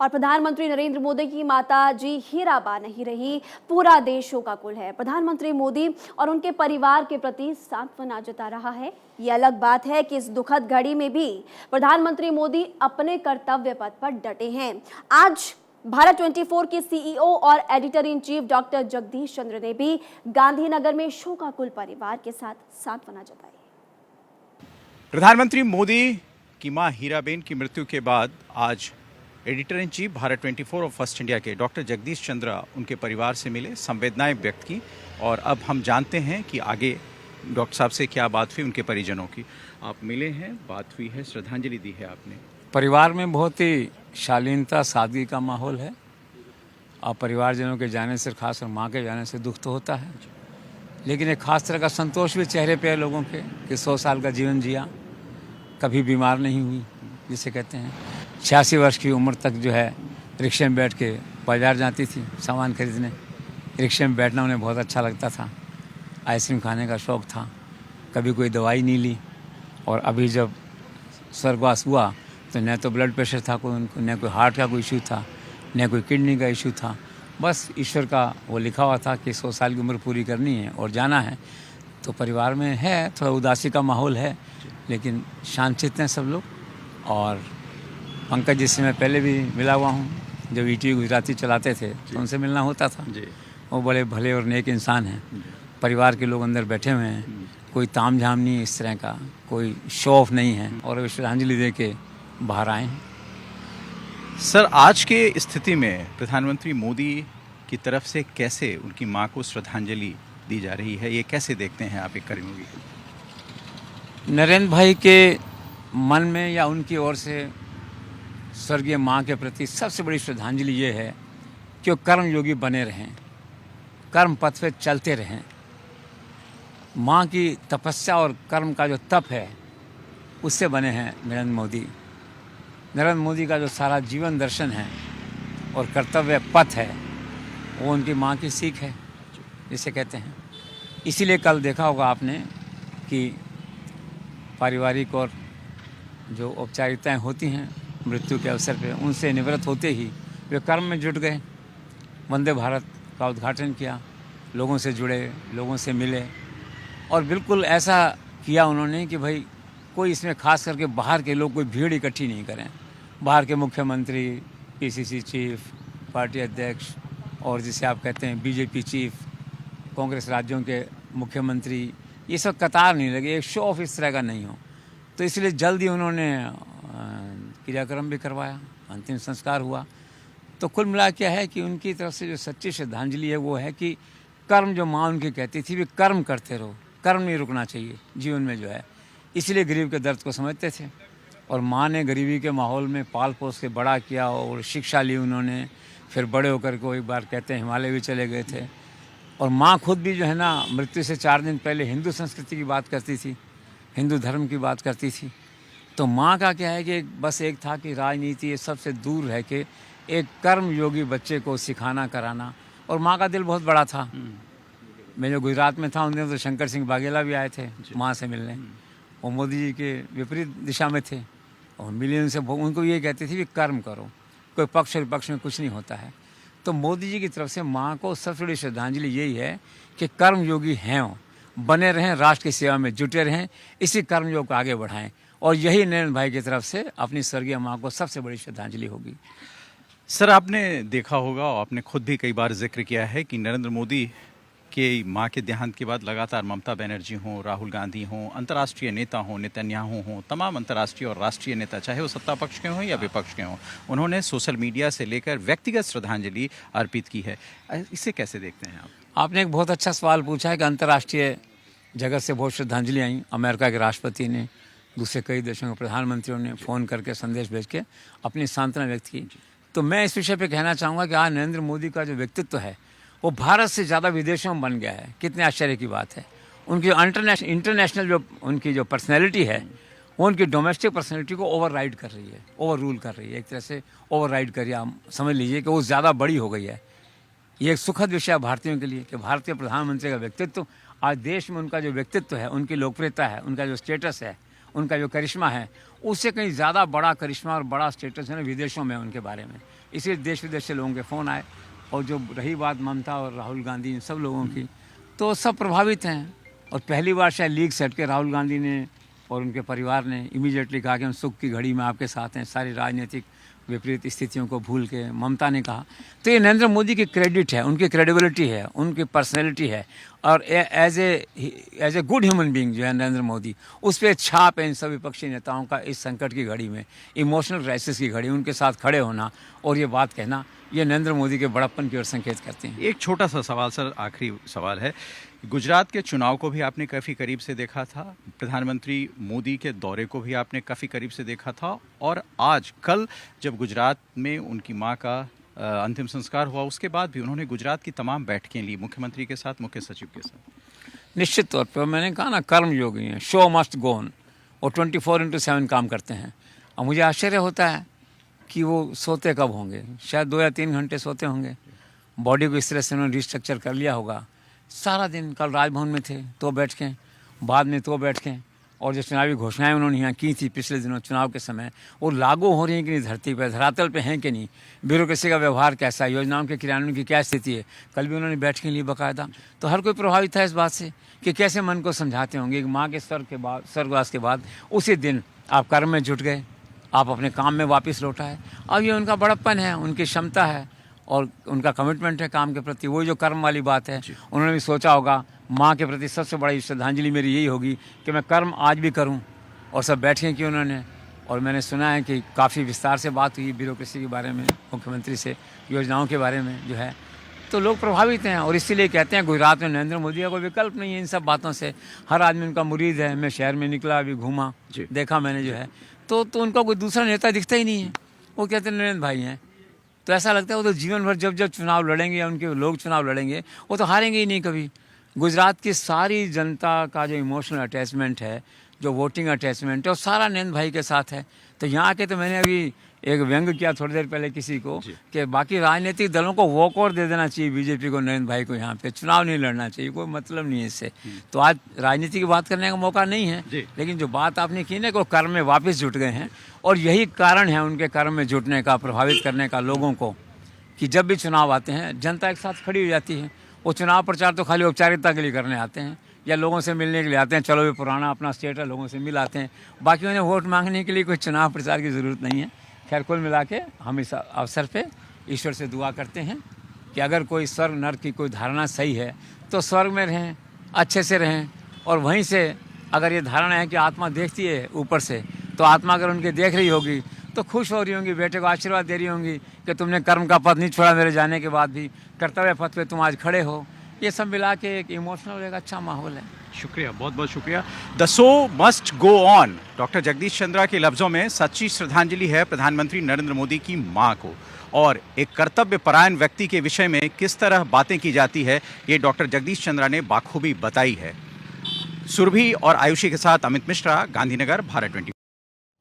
और प्रधानमंत्री नरेंद्र मोदी की माता जी हीराबा नहीं रही, पूरा देश शोकाकुल है। प्रधानमंत्री मोदी और उनके परिवार के प्रति सांत्वना जता रहा है। ये अलग बात है कि इस दुखद घड़ी में भी प्रधानमंत्री मोदी अपने कर्तव्य पथ पर डटे हैं। आज भारत 24 के सीईओ और editor in chief doctor Jagdish Chandra ने भी गांधीनगर में शोकाकुल परिवार के साथ सांत्वना जताई। प्रधानमंत्री मोदी की मां हीराबेन की मृत्यु के बाद आज एडिटर इन चीफ भारत 24 और फर्स्ट इंडिया के डॉक्टर जगदीश चंद्र उनके परिवार से मिले, संवेदनाएं व्यक्त की और अब हम जानते हैं कि आगे डॉक्टर साहब से क्या बात हुई उनके परिजनों की। आप मिले हैं, बात हुई है, श्रद्धांजलि दी है आपने। परिवार में बहुत ही शालीनता, सादगी का माहौल है। और परिवारजनों के जाने से, खास और माँ के जाने से दुख तो होता है, लेकिन एक खास तरह का संतोष भी चेहरे पे है लोगों के कि 100 साल का जीवन जिया, कभी बीमार नहीं हुई, जिसे कहते हैं। 86 वर्ष की उम्र तक जो है रिक्शे में बैठ के बाजार जाती थी सामान खरीदने। रिक्शे में बैठना उन्हें बहुत अच्छा लगता था। आइसक्रीम खाने का शौक़ था, कभी कोई दवाई नहीं ली। और अभी जब स्वर्गवास हुआ तो न तो ब्लड प्रेशर था कोई उनको, न कोई हार्ट का कोई इशू था, न कोई किडनी का इशू था। बस ईश्वर का वो लिखा हुआ था कि 100 साल की उम्र पूरी करनी है और जाना है। तो परिवार में है थोड़ा उदासी का माहौल है, लेकिन शांतचित्त हैं सब लोग। और पंकज जी से मैं पहले भी मिला हुआ हूँ, जब ईटीवी गुजराती चलाते थे तो उनसे मिलना होता था। वो बड़े भले और नेक इंसान हैं। परिवार के लोग अंदर बैठे हुए हैं, कोई तामझाम नहीं है इस तरह का, कोई शो ऑफ नहीं है, और वे श्रद्धांजलि दे के बाहर आए हैं। सर, आज के स्थिति में प्रधानमंत्री मोदी की तरफ से कैसे उनकी मां को श्रद्धांजलि दी जा रही है, ये कैसे देखते हैं आप एक कर्मयोगी? नरेंद्र भाई के मन में या उनकी ओर से स्वर्गीय माँ के प्रति सबसे बड़ी श्रद्धांजलि ये है कि वो कर्मयोगी बने रहें, कर्म पथ पे चलते रहें। माँ की तपस्या और कर्म का जो तप है उससे बने हैं नरेंद्र मोदी। नरेंद्र मोदी का जो सारा जीवन दर्शन है और कर्तव्य पथ है वो उनकी माँ की सीख है, जिसे कहते हैं। इसीलिए कल देखा होगा आपने कि पारिवारिक और जो औपचारिकताएं होती हैं मृत्यु के अवसर पे, उनसे निवृत्त होते ही वे कर्म में जुट गए। वंदे भारत का उद्घाटन किया, लोगों से जुड़े, लोगों से मिले, और बिल्कुल ऐसा किया उन्होंने कि भाई कोई इसमें खास करके बाहर के लोग कोई भीड़ इकट्ठी नहीं करें। बाहर के मुख्यमंत्री, पीसीसी चीफ, पार्टी अध्यक्ष, और जिसे आप कहते हैं बीजेपी चीफ, कांग्रेस राज्यों के मुख्यमंत्री, ये सब कतार नहीं लगे, एक शो ऑफ इस तरह का नहीं हो। तो इसलिए जल्द ही उन्होंने क्रियाक्रम भी करवाया, अंतिम संस्कार हुआ। तो कुल मिला क्या है कि उनकी तरफ से जो सच्ची श्रद्धांजलि है वो है कि कर्म, जो माँ उनकी कहती थी, वे कर्म करते रहो, कर्म नहीं रुकना चाहिए जीवन में जो है। इसलिए गरीब के दर्द को समझते थे, और माँ ने गरीबी के माहौल में पाल पोस के बड़ा किया और शिक्षा ली उन्होंने। फिर बड़े होकर को एक बार कहते हैं हिमालय भी चले गए थे। और माँ खुद भी जो है ना, मृत्यु से 4 दिन पहले हिंदू संस्कृति की बात करती थी, हिंदू धर्म की बात करती थी। तो माँ का क्या है कि बस एक था कि राजनीति ये सबसे दूर रह के एक कर्म योगी बच्चे को सिखाना कराना। और माँ का दिल बहुत बड़ा था। मैं जो गुजरात में था उन दिनों तो शंकर सिंह वाघेला भी आए थे माँ से मिलने, वो मोदी जी के विपरीत दिशा में थे, और मिले उनसे। उनको ये कहती थी कि कर्म करो, कोई पक्ष और विपक्ष में कुछ नहीं होता है। तो मोदी जी की तरफ से माँ को सबसे बड़ी श्रद्धांजलि यही है कि कर्म योगी हैं, बने रहें, राष्ट्र की सेवा में जुटे रहें, इसी कर्मयोग को आगे बढ़ाएं। और यही नरेंद्र भाई की तरफ से अपनी स्वर्गीय माँ को सबसे बड़ी श्रद्धांजलि होगी। सर, आपने देखा होगा और आपने खुद भी कई बार जिक्र किया है कि नरेंद्र मोदी के मां के देहांत के बाद लगातार ममता बनर्जी हों, राहुल गांधी हों, अंतर्राष्ट्रीय नेता हों, नेतन्याहू हों, तमाम अंतर्राष्ट्रीय और राष्ट्रीय नेता, चाहे वो सत्ता पक्ष के हों या विपक्ष के हों, उन्होंने सोशल मीडिया से लेकर व्यक्तिगत श्रद्धांजलि अर्पित की है। इसे कैसे देखते हैं आप? आपने एक बहुत अच्छा सवाल पूछा है कि अंतर्राष्ट्रीय जगत से बहुत श्रद्धांजलि आई। अमेरिका के राष्ट्रपति ने, दूसरे कई देशों के प्रधानमंत्रियों ने फ़ोन करके संदेश भेज के अपनी सांत्वना व्यक्त की। तो मैं इस विषय पे कहना चाहूँगा कि आज नरेंद्र मोदी का जो व्यक्तित्व है वो भारत से ज़्यादा विदेशों में बन गया है। कितने आश्चर्य की बात है। उनकी इंटरनेशनल जो उनकी जो पर्सनैलिटी है वो उनकी डोमेस्टिक पर्सनैलिटी को ओवरराइड कर रही है, ओवर रूल कर रही है। एक तरह से ओवरराइड करिए, आप समझ लीजिए कि वो ज़्यादा बड़ी हो गई है। ये एक सुखद विषय है भारतीयों के लिए कि भारत के प्रधानमंत्री का व्यक्तित्व, आज देश में उनका जो व्यक्तित्व है, उनकी लोकप्रियता है, उनका जो स्टेटस है, उनका जो करिश्मा है उससे कहीं ज़्यादा बड़ा करिश्मा और बड़ा स्टेटस है ना विदेशों में उनके बारे में। इसलिए देश विदेश से लोगों के फ़ोन आए। और जो रही बात ममता और राहुल गांधी इन सब लोगों की, तो सब प्रभावित हैं। और पहली बार शायद लीग सेट के राहुल गांधी ने और उनके परिवार ने इमीडिएटली कहा कि हम सुख की घड़ी में आपके साथ हैं, सारी राजनीतिक विपरीत स्थितियों को भूल के। ममता ने कहा। तो ये नरेंद्र मोदी की क्रेडिट है, उनकी क्रेडिबिलिटी है, उनकी पर्सनैलिटी है। और as a good human being जो है नरेंद्र मोदी, उस पर छाप है इन सभी विपक्षी नेताओं का। इस संकट की घड़ी में, इमोशनल क्राइसिस की घड़ी, उनके साथ खड़े होना और ये बात कहना, ये नरेंद्र मोदी के बड़प्पन की ओर संकेत करते हैं। एक छोटा सा सवाल सर, आखिरी सवाल है। गुजरात के चुनाव को भी आपने काफ़ी करीब से देखा था, प्रधानमंत्री मोदी के दौरे को भी आपने काफ़ी करीब से देखा था, और आज कल जब गुजरात में उनकी मां का अंतिम संस्कार हुआ, उसके बाद भी उन्होंने गुजरात की तमाम बैठकें ली, मुख्यमंत्री के साथ, मुख्य सचिव के साथ। निश्चित तौर पर मैंने कहा ना, कर्मयोगी हैं, शो मस्ट गो ऑन, और 24/7 काम करते हैं। और मुझे आश्चर्य होता है कि वो सोते कब होंगे। शायद 2 या 3 घंटे सोते होंगे। बॉडी को इस तरह से उन्होंने रिस्ट्रक्चर कर लिया होगा। सारा दिन कल राजभवन में थे, तो बैठ के, बाद में तो बैठ के, और जो चुनावी घोषणाएं उन्होंने यहाँ की थी पिछले दिनों चुनाव के समय, वो लागू हो रही हैं कि नहीं धरती पर, धरातल पे हैं कि नहीं, ब्यूरोक्रेसी का व्यवहार कैसा है, योजनाओं के क्रियान्वयन की क्या स्थिति है। कल भी उन्होंने बैठ के लिए बाकायदा। तो हर कोई प्रभावित था इस बात से कि कैसे मन को समझाते होंगे। एक माँ के स्वर्गवास के बाद उसी दिन आप कर्म में जुट गए, आप अपने काम में वापस लौट आए। अब ये उनका बड़प्पन है, उनकी क्षमता है और उनका कमिटमेंट है काम के प्रति। वो जो कर्म वाली बात है, उन्होंने भी सोचा होगा माँ के प्रति सबसे बड़ी श्रद्धांजलि मेरी यही होगी कि मैं कर्म आज भी करूं। और सब बैठे कि उन्होंने, और मैंने सुना है कि काफ़ी विस्तार से बात हुई ब्यूरोक्रेसी के बारे में, मुख्यमंत्री से, योजनाओं के बारे में जो है। तो लोग प्रभावित हैं और इसीलिए कहते हैं गुजरात में नरेंद्र मोदी का कोई विकल्प नहीं है इन सब बातों से। हर आदमी उनका मुरीद है। मैं शहर में निकला, अभी घूमा, देखा मैंने जो है, तो उनका कोई दूसरा नेता दिखता ही नहीं है। वो कहते हैं नरेंद्र भाई हैं। तो ऐसा लगता है वो तो जीवन भर जब चुनाव लड़ेंगे या उनके लोग चुनाव लड़ेंगे, वो तो हारेंगे ही नहीं कभी। गुजरात की सारी जनता का जो इमोशनल अटैचमेंट है, जो वोटिंग अटैचमेंट है, वो सारा नरेंद्र भाई के साथ है। तो यहाँ आके तो मैंने अभी एक व्यंग किया थोड़ी देर पहले किसी को कि बाकी राजनीतिक दलों को वॉकआउट दे देना चाहिए बीजेपी को, नरेंद्र भाई को यहाँ पे चुनाव नहीं लड़ना चाहिए, कोई मतलब नहीं है इससे। तो आज राजनीति की बात करने का मौका नहीं है, लेकिन जो बात आपने की ना कि वो कर्म में वापस जुट गए हैं, और यही कारण है उनके कर्म में जुटने का, प्रभावित करने का लोगों को, कि जब भी चुनाव आते हैं जनता एक साथ खड़ी हो जाती है। वो चुनाव प्रचार तो खाली औपचारिकता के लिए करने आते हैं या लोगों से मिलने के लिए आते हैं। चलो ये पुराना अपना स्टेट है, लोगों से मिल आते हैं। बाकी उन्हें वोट मांगने के लिए कोई चुनाव प्रचार की ज़रूरत नहीं है। खैर कुल मिला के हम इस अवसर पे ईश्वर से दुआ करते हैं कि अगर कोई स्वर्ग नर्क की कोई धारणा सही है तो स्वर्ग में रहें, अच्छे से रहें। और वहीं से अगर ये धारणा है कि आत्मा देखती है ऊपर से, तो आत्मा अगर उनके देख रही होगी तो खुश हो रही होंगी, बेटे को आशीर्वाद दे रही होंगी कि तुमने कर्म का पथ नहीं छोड़ा, मेरे जाने के बाद भी कर्तव्य पथ पे तुम आज खड़े हो। ये सब मिला के एक इमोशनल एक अच्छा माहौल है। शुक्रिया, बहुत बहुत शुक्रिया। The show must go on, doctor Jagdish Chandra के लफ्जों में सच्ची श्रद्धांजलि है प्रधानमंत्री नरेंद्र मोदी की मां को। और एक कर्तव्य परायण व्यक्ति के विषय में किस तरह बातें की जाती है, ये डॉक्टर जगदीश चंद्रा ने बाखूबी बताई है। सुरभि और आयुषी के साथ अमित मिश्रा, गांधीनगर, भारत 24।